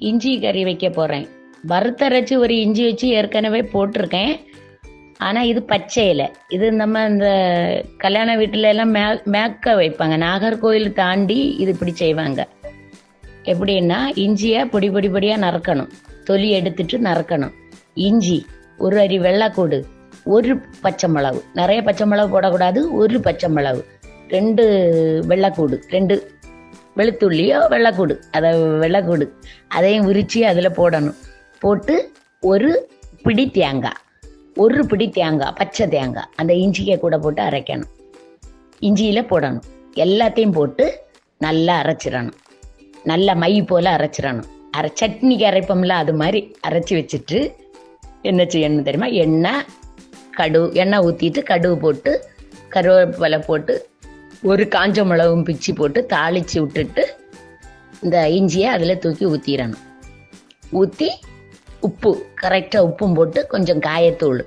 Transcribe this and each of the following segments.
இஞ்சி கறி வைக்க போகிறேன். வறுத்தரைச்சி ஒரு இஞ்சி வச்சு ஏற்கனவே போட்டிருக்கேன். ஆனால் இது பச்சை இலை. இது நம்ம இந்த கல்யாண வீட்டில எல்லாம் மேக்க வைப்பாங்க. நாகர்கோவில் தாண்டி இது இப்படி செய்வாங்க. எப்படின்னா இஞ்சியை பொடி பொடி பொடியாக நறுக்கணும். தொலி எடுத்துட்டு நறுக்கணும். இஞ்சி, ஒரு அரி வெள்ளைக்கூடு, ஒரு பச்சை மிளகு, நிறைய பச்சை மிளகு போடக்கூடாது, ஒரு பச்சை மிளகு, 2 வெள்ளைக்கூடு, 2 வெளுத்துள்ளியோ வெள்ளைக்கூடு, அதை வெள்ளைக்கூடு அதையும் உரித்து அதில் போடணும். போட்டு ஒரு பிடி தேங்காய், ஒரு பிடி தேங்காய், பச்சை தேங்காய் அந்த இஞ்சியை கூட போட்டு அரைக்கணும். இஞ்சியில் போடணும். எல்லாத்தையும் போட்டு நல்லா அரைச்சிடணும். நல்லா மை போல் அரைச்சிடணும். சட்னிக்கு அரைப்போம்ல அது மாதிரி அரைச்சி வச்சுட்டு என்ன செய்யணும் தெரியுமா? எண்ணெய் ஊற்றிட்டு கடுகு போட்டு கருவேப்பிலை போட்டு ஒரு காஞ்ச மிளகும் பிச்சு போட்டு தாளித்து விட்டுட்டு இந்த இஞ்சியை அதில் தூக்கி ஊற்றிடணும். ஊற்றி உப்பு கரெக்டாக உப்பும் போட்டு கொஞ்சம் காயத்தூள்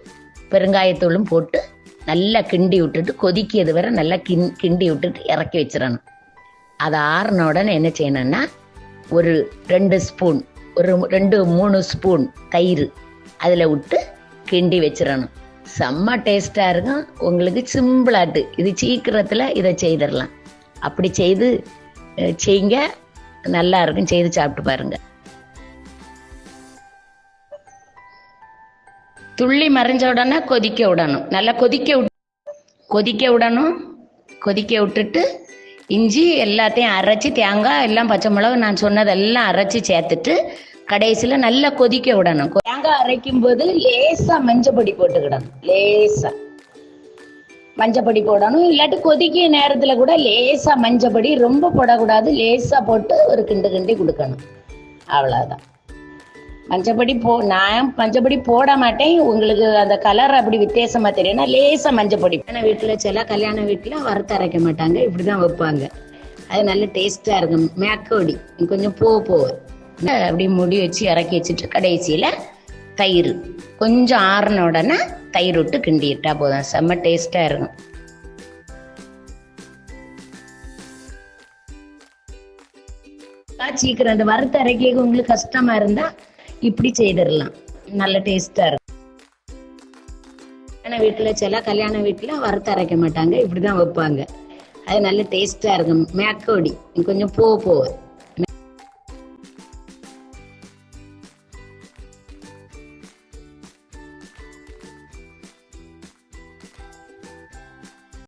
பெருங்காயத்தூளும் போட்டு நல்லா கிண்டி விட்டுட்டு கொதிக்கிறது வரை நல்லா கிண்டி விட்டுட்டு இறக்கி வச்சிடணும். அதை ஆறின உடனே என்ன செய்யணும்னா ஒரு 2 ஸ்பூன், ஒரு 2-3 ஸ்பூன் தயிர் அதில் விட்டு கிண்டி வச்சிடணும். செம்ம டேஸ்ட்டாக இருக்கும். உங்களுக்கு சிம்பிளாட்டு இது சீக்கிரத்தில் இதை செய்திடலாம். அப்படி செய்யுங்க, நல்லா இருக்கும். செய்து சாப்பிட்டு பாருங்க. துள்ளி மறைஞ்ச உடனே கொதிக்க விடணும். நல்லா கொதிக்க விடணும். கொதிக்க விட்டுட்டு இஞ்சி எல்லாத்தையும் அரைச்சி தேங்காய் எல்லாம் பச்சை மிளகு நான் சொன்னதெல்லாம் அரைச்சி சேர்த்துட்டு கடைசியில் நல்லா கொதிக்க விடணும். தேங்காய் அரைக்கும் போது லேசாக மஞ்சப்பொடி போட்டுக்கிடணும். லேசாக மஞ்சப்பொடி போடணும். இல்லாட்டி கொதிக்க நேரத்தில் கூட லேசாக மஞ்சப்பொடி, ரொம்ப போடக்கூடாது. லேசாக போட்டு ஒரு கிண்டி கொடுக்கணும். அவ்வளோதான். நான் மஞ்சப்பொடி போட மாட்டேன். உங்களுக்கு அந்த கலர் அப்படி வித்தியாசமாக தெரியும்னா லேசாக மஞ்சப்பொடி. வீட்டில் கல்யாண வீட்டில் வறுத்து அரைக்க மாட்டாங்க, இப்படி தான் வைப்பாங்க. அது நல்ல டேஸ்ட்டாக இருக்கும். மேக்கோடி கொஞ்சம் போக அப்படி முடி வச்சு இறக்கி வச்சுட்டு கடைசியில் தயிர் கொஞ்சம் ஆறின உடனே தயிர் விட்டு கிண்டிட்டா போதும். செம்ம டேஸ்ட்டாக இருக்கும். சீக்கிரம் அந்த வறுத்து அரைக்க உங்களுக்கு கஷ்டமா இருந்தா இப்படி செய்திடலாம். நல்ல டேஸ்டா இருக்கும். கல்யாண வீட்டுல வறுத்து அரைக்க மாட்டாங்க, இப்படிதான் வைப்பாங்க. அது நல்ல டேஸ்டா இருக்கும். மேக்கோடி கொஞ்சம் போக